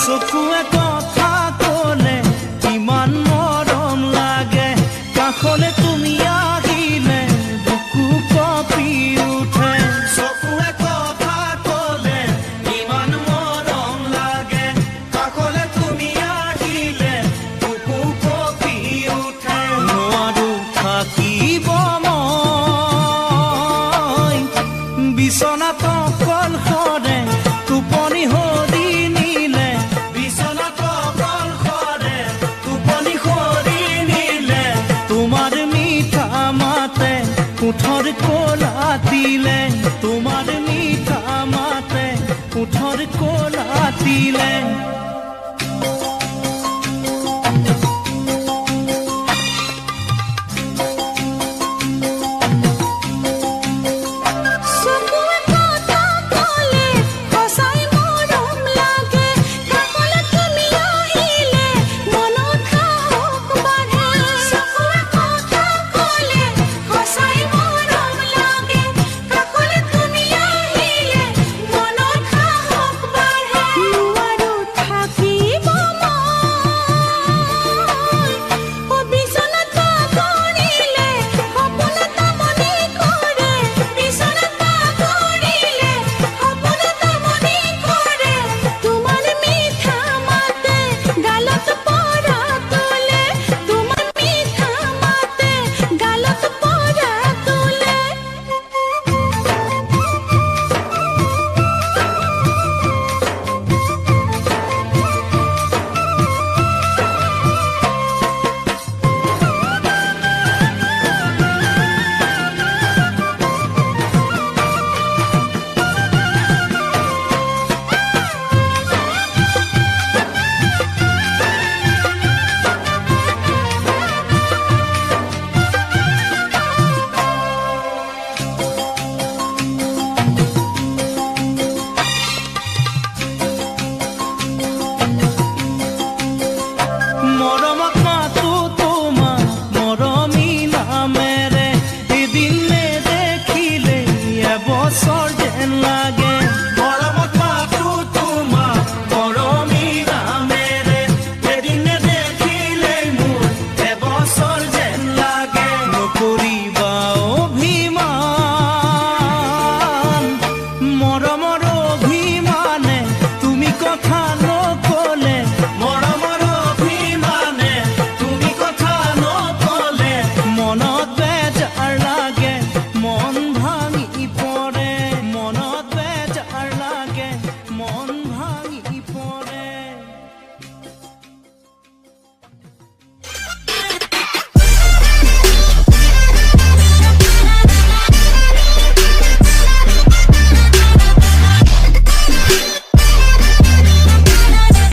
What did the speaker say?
চকুৱে কথা ক'লে ইমান মৰম লাগে, কাষলে তুমি আহিলে বুকু কঁপি উঠে। চকুৱে কথা ক'লে ইমান মৰম লাগে, কাষলে তুমি আহিলে বুকু কঁপি উঠে। নোৱাৰো থাকিব মই বিচনাত অকল সৰে, টোপনি সৰি নিলে বিচনাত অকল সৰে, টোপনি সৰি নিলে তোমাৰ মিঠা মাতে ওঠৰ কলা দিলে, তোমাৰ মিঠা মাতে ওঠৰ কলা দিলে।